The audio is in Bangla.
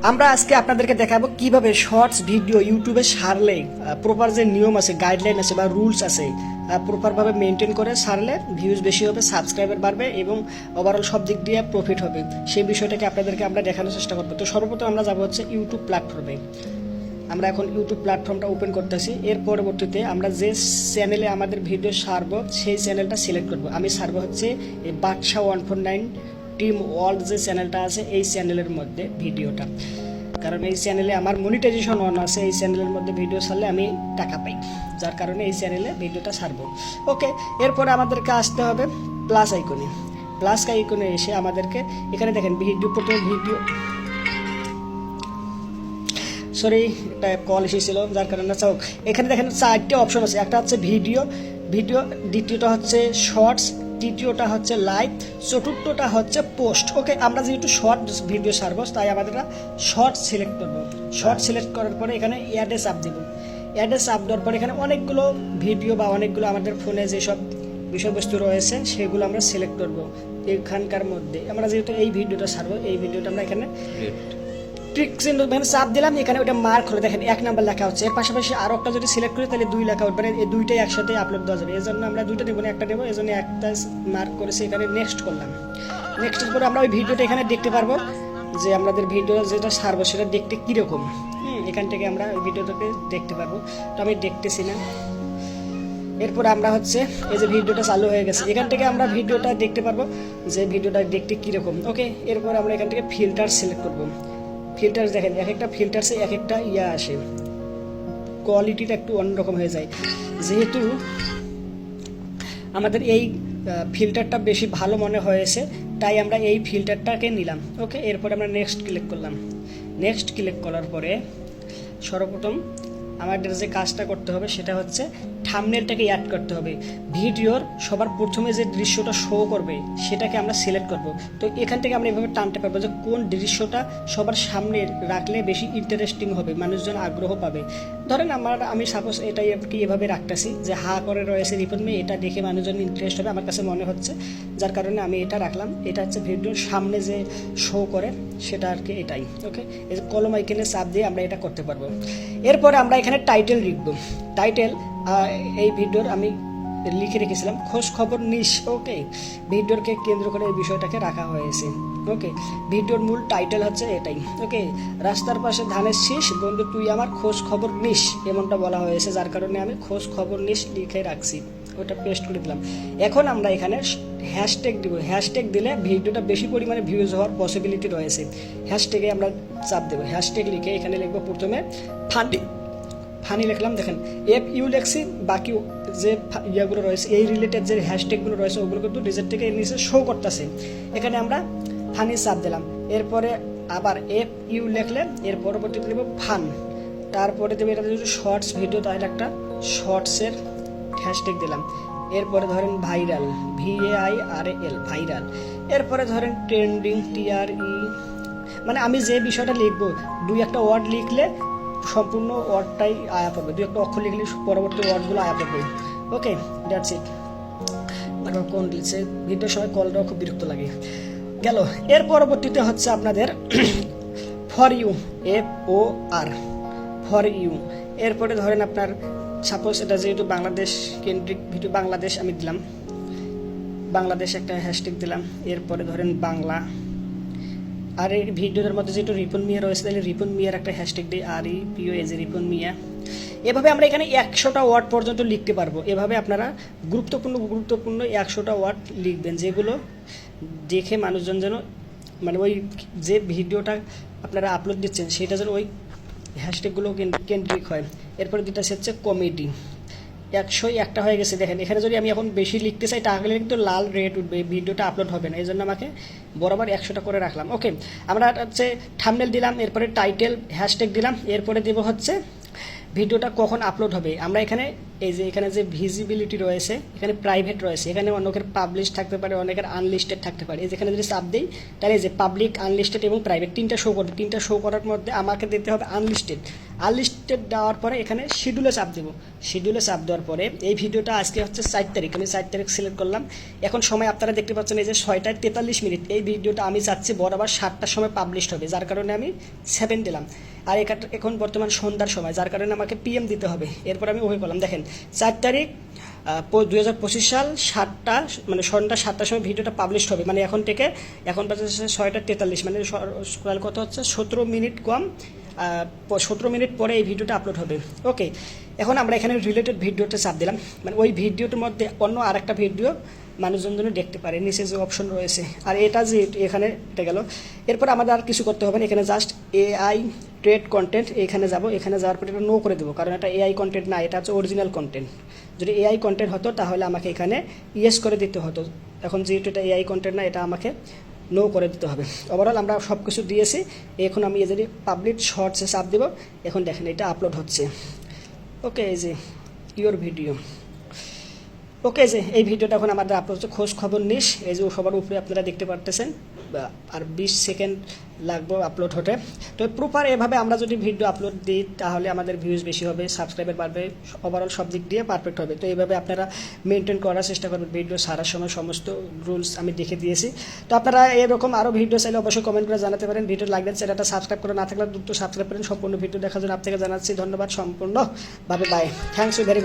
আমরা আজকে আপনাদেরকে দেখাবো কিভাবে শর্টস ভিডিও ইউটিউবে সারলে প্রপার যে নিয়ম আছে, গাইডলাইন আছে বা রুলস আছে, প্রপারভাবে মেনটেন করে সারলে ভিউজ বেশি হবে, সাবস্ক্রাইবার বাড়বে এবং ওভারঅল সব দিক দিয়ে প্রফিট হবে। সেই বিষয়টাকে আপনাদেরকে আমরা দেখানোর চেষ্টা করবো। তো সর্বপ্রথম আমরা যাবো হচ্ছে ইউটিউব প্ল্যাটফর্মে। আমরা এখন ইউটিউব প্ল্যাটফর্মটা ওপেন করতেছি। এর পরবর্তীতে আমরা যে চ্যানেলে আমাদের ভিডিও সারবো সেই চ্যানেলটা সিলেক্ট করবো। আমি সারবো হচ্ছে এই বাদশা 149 টিম ওয়ার্ল্ড যে চ্যানেলটা আছে এই চ্যানেলের মধ্যে ভিডিওটা, কারণ এই চ্যানেলে আমার মনিটাইজেশন অন আছে। এই চ্যানেলের মধ্যে ভিডিও ছাড়লে আমি টাকা পাই, যার কারণে এই চ্যানেলে ভিডিওটা ছাড়বো। ওকে, এরপরে আমাদেরকে আসতে হবে প্লাস আইকনে। প্লাস আইকনে এসে আমাদেরকে এখানে দেখেন ভিডিও, প্রথমে ভিডিও, সরি একটা কল এসেছিল যার কারণে চাও। এখানে দেখেন 4টে অপশন আছে। একটা হচ্ছে ভিডিও, দ্বিতীয়টা হচ্ছে শর্টস, তৃতীয়টা হচ্ছে লাইভ, চতুর্থটা হচ্ছে পোস্ট। ওকে, আমরা যেহেতু শর্ট ভিডিও সারবো তাই আমাদের শর্ট সিলেক্ট করবো। শর্ট সিলেক্ট করার পরে এখানে অ্যাডে চাপ দেবো। অ্যাডে চাপ দেওয়ার পরে এখানে অনেকগুলো ভিডিও বা অনেকগুলো আমাদের ফোনে যেসব বিষয়বস্তু রয়েছে সেগুলো আমরা সিলেক্ট করবো। এখানকার মধ্যে আমরা যেহেতু এই ভিডিওটা সারবো, এই ভিডিওটা আমরা এখানে চাপ দিলাম। এখানে ওটা মার্ক হলে দেখেন 1 নাম্বার লেখা হচ্ছে। এর পাশাপাশি আরো একটা যদি সিলেক্ট করি তাহলে 2 লেখা উঠবে। এই দুইটাই একসাথে আপলোড দেওয়া যাবে। এই জন্য আমরা দুইটা দেবো না, একটা দেবো। এই জন্য একটা মার্ক করেছি, এখানে নেক্সট করলাম। নেক্সটের পরে আমরা ওই ভিডিওটা এখানে দেখতে পারবো যে আমাদের ভিডিও যেটা সারবো সেটা দেখতে কীরকম। এখান থেকে আমরা ওই ভিডিওটাকে দেখতে পারবো। তো আমি দেখতেছি না। এরপর আমরা হচ্ছে এই যে ভিডিওটা চালু হয়ে গেছে, এখান থেকে আমরা ভিডিওটা দেখতে পারবো যে ভিডিওটা দেখতে কীরকম। ওকে, এরপর আমরা এখান থেকে ফিল্টার সিলেক্ট করবো। ফিল্টার দেখেন এক একটা ফিল্টারসে এক একটা আসে, কোয়ালিটিটা একটু অন্যরকম হয়ে যায়। যেহেতু আমাদের এই ফিল্টারটা বেশি ভালো মনে হয়েছে তাই আমরা এই ফিল্টারটাকে নিলাম। ওকে, এরপরে আমরা নেক্সট ক্লিক করলাম। নেক্সট ক্লিক করার পরে সর্বপ্রথম আমাদের যে কাজটা করতে হবে সেটা হচ্ছে থাম্বনেলটাকে অ্যাড করতে হবে। ভিডিওর সবার প্রথমে যে দৃশ্যটা শো করবে সেটাকে আমরা সিলেক্ট করব। তো এখান থেকে আমরা এভাবে টানতে পারবো যে কোন দৃশ্যটা সবার সামনে রাখলে বেশি ইন্টারেস্টিং হবে, মানুষজন আগ্রহ পাবে। ধরেন আমি সাপোজ এটাই কি এভাবে রাখতেছি যে হা করে রয়েছে রিপন মেয়ে, এটা দেখে মানুষজন ইন্টারেস্ট হবে আমার কাছে মনে হচ্ছে, যার কারণে আমি এটা রাখলাম। এটা হচ্ছে ভিডিওর সামনে যে শো করে সেটা আর কি এটাই। ওকে, এই যে কলম আইকনে চাপ দিয়ে আমরা এটা করতে পারবো। এরপরে আমরা এখানে টাইটেল লিখব। টাইটেল এই ভিডিওর আমি লিখে রেখেছিলাম খোঁজ খবর নিস। ওকে, ভিডিওরকে কেন্দ্র করে এই বিষয়টাকে রাখা হয়েছে। ওকে, ভিডিওর মূল টাইটেল হচ্ছে এটাই। ওকে, রাস্তার পাশে ধানের শীষ বন্ধু তুই আমার খোঁজ খবর নিস, এমনটা বলা হয়েছে, যার কারণে আমি খোঁজ খবর নিস লিখে রাখছি। ওটা পেস্ট করে দিলাম। এখন আমরা এখানে হ্যাশট্যাগ দিব। হ্যাশট্যাগ দিলে ভিডিওটা বেশি পরিমাণে ভিউজ হওয়ার পসিবিলিটি রয়েছে। হ্যাশট্যাগে আমরা চাপ দেবো। হ্যাশট্যাগ লিখে এখানে লিখবো প্রথমে ফানি লিখলাম। দেখেন FU লেখছি, বাকি যে ইয়েগুলো রয়েছে এই রিলেটেড যে হ্যাশট্যাগুলো রয়েছে ওগুলো কিন্তু ডিজিট থেকে এর নিচে শো করতেছে। এখানে আমরা ফানি চাপ দিলাম। এরপরে আবার FU লিখলে এর পরবর্তীতে দেবো ফান। তারপরে দেবো এটা যদি শর্টস ভিডিও তাহলে একটা শর্টসের হ্যাশট্যাগ দিলাম। এরপরে ধরেন ভাইরাল, VAIRAL ভাইরাল। এরপরে ধরেন ট্রেন্ডিং, TRE, মানে আমি যে বিষয়টা লিখবো 2-1 ওয়ার্ড লিখলে সম্পূর্ণ ওয়ার্ডটাই আয়া পড়বে, 2-1 অক্ষর লিখলে পরবর্তী ওয়ার্ডগুলো আয়া পড়বে। ওকে, দ্যাটস ইট। তারপর কোন দিচ্ছে ভিডিওর সময় কল দেওয়া খুব বিরক্ত লাগে গেল। এর পরবর্তীতে হচ্ছে আপনাদের for you, FOR for you. এরপরে ধরেন আপনার সাপোজ এটা যেহেতু বাংলাদেশ কেন্দ্রিক ভিডিও, বাংলাদেশ আমি দিলাম, বাংলাদেশ একটা হ্যাশট্যাগ দিলাম। এরপরে ধরেন বাংলা। আর এই ভিডিওর মধ্যে যেহেতু রিপন মিয়া রয়েছে তাহলে রিপন মিয়ার একটা হ্যাশট্যাগ দিই, REPON রিপন মিয়া। এভাবে আমরা এখানে 100টা ওয়ার্ড পর্যন্ত লিখতে পারবো। এভাবে আপনারা গুরুত্বপূর্ণ 100টা ওয়ার্ড লিখবেন, যেগুলো দেখে মানুষজন যেন মানে ওই যে ভিডিওটা আপনারা আপলোড দিচ্ছেন সেটা যেন ওই হ্যাশট্যাগুলো কেন্দ্রিক হয়। এরপরে দুটা হচ্ছে কমেডি। 101টা হয়ে গেছে। দেখেন এখানে যদি আমি এখন বেশি লিখতে চাই তাহলে কিন্তু লাল রেড উঠবে, ভিডিওটা আপলোড হবে না। এই জন্য আমাকে বরাবর 100টা করে রাখলাম। ওকে, আমরা হচ্ছে থাম্বনেল দিলাম, এরপরে টাইটেল হ্যাশট্যাগ দিলাম, এরপরে দেব হচ্ছে ভিডিওটা কখন আপলোড হবে। আমরা এখানে এই যে এখানে যে ভিজিবিলিটি রয়েছে, এখানে প্রাইভেট রয়েছে, এখানে অনেকের পাবলিশ থাকতে পারে, অনেকের আনলিস্টেড থাকতে পারে। এই যেখানে যদি চাপ দিই তাহলে এই যে পাবলিক, আনলিস্টেড এবং প্রাইভেট তিনটা শো করবে। তিনটা শো করার মধ্যে আমাকে দিতে হবে আনলিস্টেড। আনলিস্টেড দেওয়ার পরে এখানে শিডিউলে চাপ দেবো। শিডিউলে চাপ দেওয়ার পরে এই ভিডিওটা আজকে হচ্ছে 4 তারিখ, আমি 4 তারিখ সিলেক্ট করলাম। এখন সময় আপনারা দেখতে পাচ্ছেন এই যে 6:43। এই ভিডিওটা আমি চাচ্ছি বরাবর 7টার সময় পাবলিশ হবে, যার কারণে আমি 7 দিলাম। আর এখন বর্তমান সন্ধ্যার সময়, যার কারণে আমাকে PM দিতে হবে। এরপর আমি ওকে করলাম, দেখেন 4 তারিখ 2025 সাল 7টা, মানে সন্ধ্যা 7টার সময় ভিডিওটা পাবলিশ হবে। মানে এখন থেকে, এখন বাজে 6:43, মানে সকাল কত হচ্ছে 17 মিনিট কম 17 মিনিট পরে এই ভিডিওটা আপলোড হবে। ওকে, এখন আমরা এখানে রিলেটেড ভিডিওতে চাপ দিলাম, মানে ওই ভিডিওটার মধ্যে অন্য আরেকটা ভিডিও মানুষজন যেন দেখতে পারে, নিচে যে অপশন রয়েছে। আর এটা যে এখানে এটা গেল। এরপর আমাদের আর কিছু করতে হবে না, এখানে জাস্ট AI ট্রেড কন্টেন্ট, এখানে যাব। এখানে যাওয়ার পর এটা নো করে দেবো, কারণ এটা AI কন্টেন্ট না, এটা হচ্ছে অরিজিনাল কন্টেন্ট। যদি AI কন্টেন্ট হতো তাহলে আমাকে এখানে ইয়েস করে দিতে হতো। এখন যেহেতু এটা AI কন্টেন্ট না, এটা আমাকে নো করে দিতে হবে। ওভারঅল আমরা সব কিছু দিয়েছি। এখন আমি যদি পাবলিক শর্টসে চাপ দেবো, এখন দেখেন এটা আপলোড হচ্ছে। ওকে, এই যে ইওর ভিডিও। ওকে, যে এই ভিডিওটা এখন আমাদের আপলোড হচ্ছে, খোঁজ খবর নিস। এই যে সবার উপরে আপনারা দেখতে পারতেছেন, আর 20 সেকেন্ড লাগবে আপলোড হতে। তো প্রপার এভাবে আমরা যদি ভিডিও আপলোড দিই তাহলে আমাদের ভিউজ বেশি হবে, সাবস্ক্রাইবার বাড়বে, ওভারঅল সব দিক দিয়ে পারফেক্ট হবে। তো এইভাবে আপনারা মেনটেন করার চেষ্টা করবেন। ভিডিও সারার সময় সমস্ত রুলস আমি দেখে দিয়েছি। তো আপনারা এরকম আরও ভিডিও চাইলে অবশ্যই কমেন্ট করে জানাতে পারেন। ভিডিও লাগলে চ্যানেলটা সাবস্ক্রাইব করে না থাকলে দ্রুত সাবস্ক্রাইব করেন। সম্পূর্ণ ভিডিও দেখার জন্য আপনাকে জানাচ্ছি ধন্যবাদ সম্পূর্ণভাবে। Bye, thanks you very much.